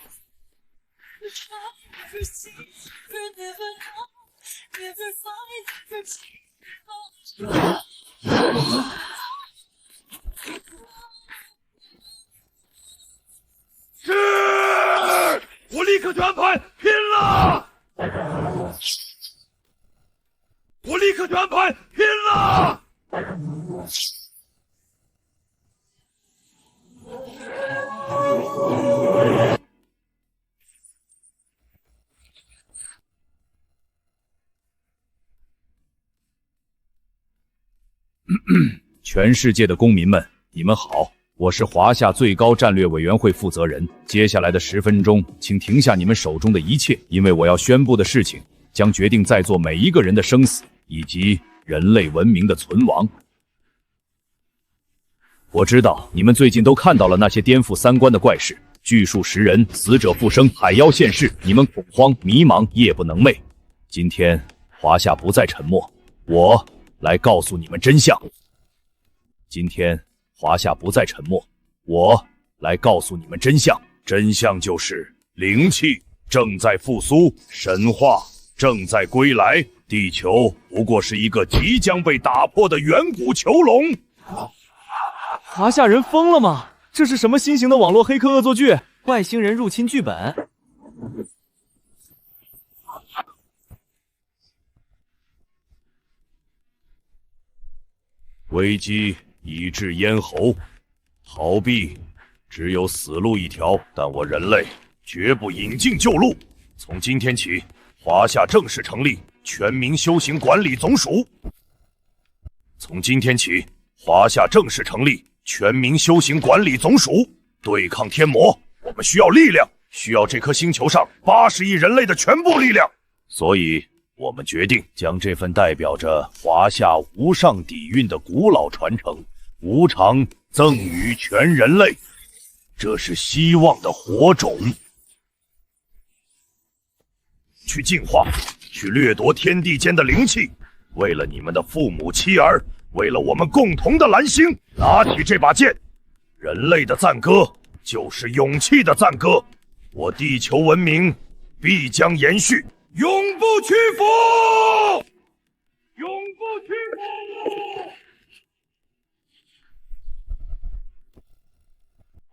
是，我立刻去安排，拼了！我立刻去安排，拼了！全世界的公民们，你们好，我是华夏最高战略委员会负责人。接下来的10分钟，请停下你们手中的一切，因为我要宣布的事情将决定在座每一个人的生死，以及人类文明的存亡。我知道你们最近都看到了那些颠覆三观的怪事，巨树食人，死者复生，海妖现世，你们恐慌迷茫，夜不能寐。今天华夏不再沉默，我来告诉你们真相。今天华夏不再沉默，我来告诉你们真相。真相就是灵气正在复苏，神话正在归来，地球不过是一个即将被打破的远古囚笼。华夏人疯了吗？这是什么新型的网络黑客恶作剧？外星人入侵剧本？危机已至咽喉，逃避只有死路一条。但我人类绝不引进旧路。从今天起，华夏正式成立全民修行管理总署。从今天起，华夏正式成立全民修行管理总署。对抗天魔，我们需要力量，需要这颗星球上80亿人类的全部力量。所以，我们决定将这份代表着华夏无上底蕴的古老传承无偿赠予全人类。这是希望的火种。去进化，去掠夺天地间的灵气。为了你们的父母妻儿，为了我们共同的蓝星，拿起这把剑。人类的赞歌就是勇气的赞歌，我地球文明必将延续，永不屈服，永不屈服，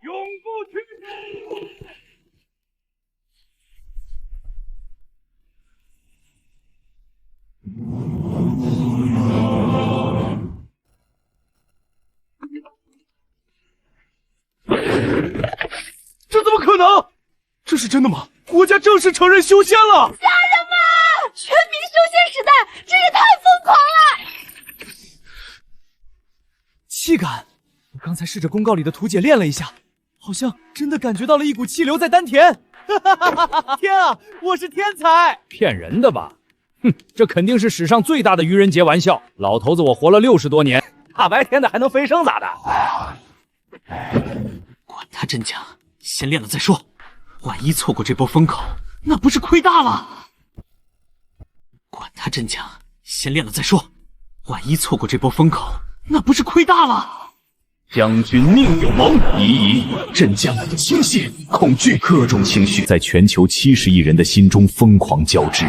永不屈服。这怎么可能？这是真的吗？国家正式承认修仙了！家人们，全民修仙时代，这也太疯狂了！气感，我刚才试着公告里的图解练了一下，好像真的感觉到了一股气流在丹田。天啊，我是天才！骗人的吧？哼，这肯定是史上最大的愚人节玩笑。老头子，我活了60多年，大白天的还能飞升咋的？管他真假，先练了再说。万一错过这波风口，那不是亏大了？管他真假，先练了再说。万一错过这波风口，那不是亏大了？将军宁有谋，疑朕将来的倾泻、恐惧各种情绪，在全球70亿人的心中疯狂交织，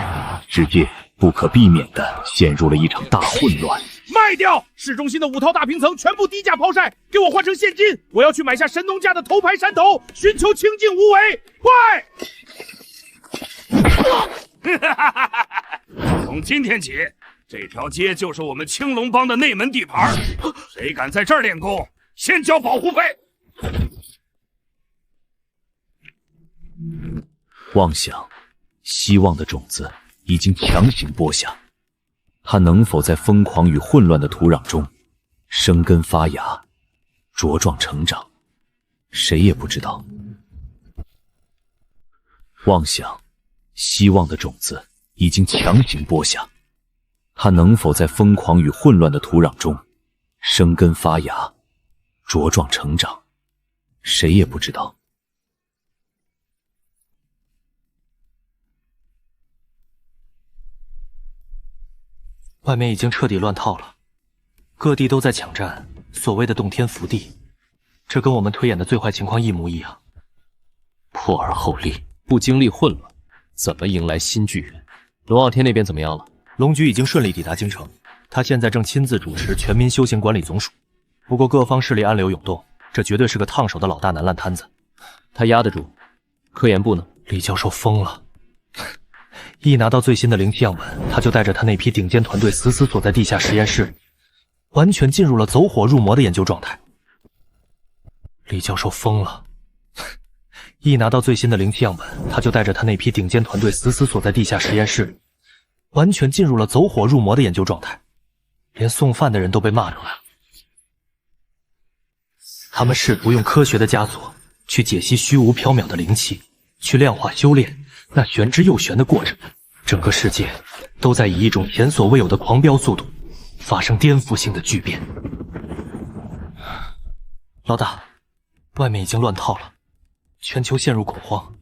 世界不可避免地陷入了一场大混乱。卖掉市中心的5套大平层，全部低价抛晒，给我换成现金！我要去买下神农架的头牌山头，寻求清净无为。快！从今天起，这条街就是我们青龙帮的内门地盘，谁敢在这儿练功，先交保护费。妄想，希望的种子已经强行播下。它能否在疯狂与混乱的土壤中生根发芽、茁壮成长，谁也不知道。妄想，希望的种子已经强行播下，它能否在疯狂与混乱的土壤中生根发芽、茁壮成长，谁也不知道。外面已经彻底乱套了，各地都在抢占所谓的洞天福地，这跟我们推演的最坏情况一模一样。破而后立，不经历混乱，怎么迎来新纪元？龙傲天那边怎么样了？龙局已经顺利抵达京城，他现在正亲自主持全民修行管理总署。不过各方势力暗流涌动，这绝对是个烫手的老大难烂摊子。他压得住？科研部呢？李教授疯了。一拿到最新的灵气样本，他就带着他那批顶尖团队死死锁在地下实验室，完全进入了走火入魔的研究状态。李教授疯了。一拿到最新的灵气样本，他就带着他那批顶尖团队死死锁在地下实验室，完全进入了走火入魔的研究状态，连送饭的人都被骂出来了。他们试图用科学的枷锁去解析虚无缥缈的灵气，去量化修炼那玄之又玄的过程，整个世界都在以一种前所未有的狂飙速度发生颠覆性的巨变。老大，外面已经乱套了，全球陷入恐慌，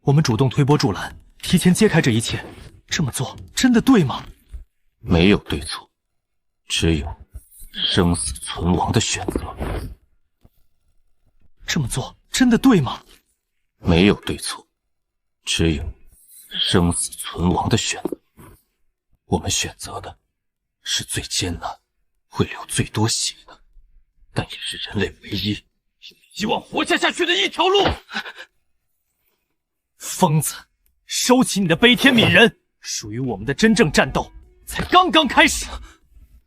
我们主动推波助澜，提前揭开这一切，这么做真的对吗？没有对错，只有生死存亡的选择。这么做真的对吗？没有对错，只有生死存亡的选择。我们选择的是最艰难、会流最多血的，但也是人类唯一希望活下去的一条路。疯子，收起你的悲天悯人，属于我们的真正战斗才刚刚开始。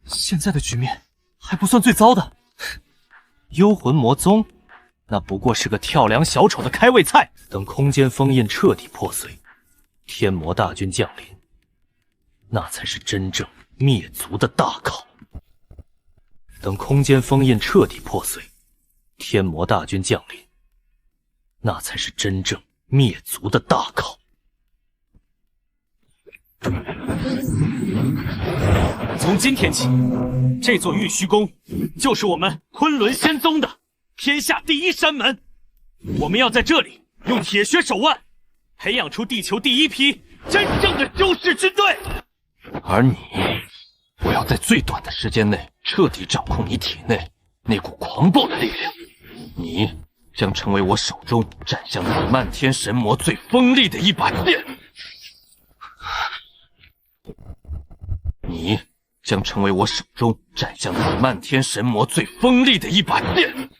现在的局面还不算最糟的，幽魂魔宗那不过是个跳梁小丑的开胃菜。等空间封印彻底破碎，天魔大军降临，那才是真正灭族的大考。等空间封印彻底破碎，天魔大军降临，那才是真正灭族的大考。从今天起，这座玉虚宫就是我们昆仑仙宗的天下第一山门。我们要在这里用铁血手腕培养出地球第一批真正的修士军队。而你，我要在最短的时间内彻底掌控你体内那股狂暴的力量，你将成为我手中斩向你漫天神魔最锋利的一把剑。你将成为我手中斩向你漫天神魔最锋利的一把剑。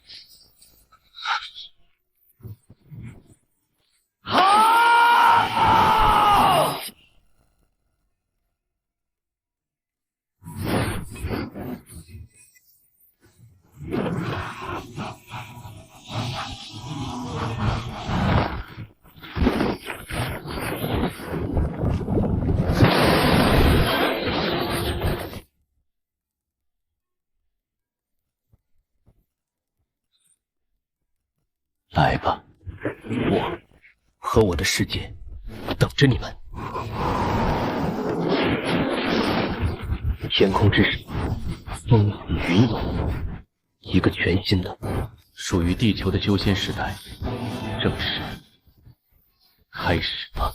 来吧，我和我的世界等着你们。天空之城，风起云涌，一个全新的属于地球的修仙时代正式开始了。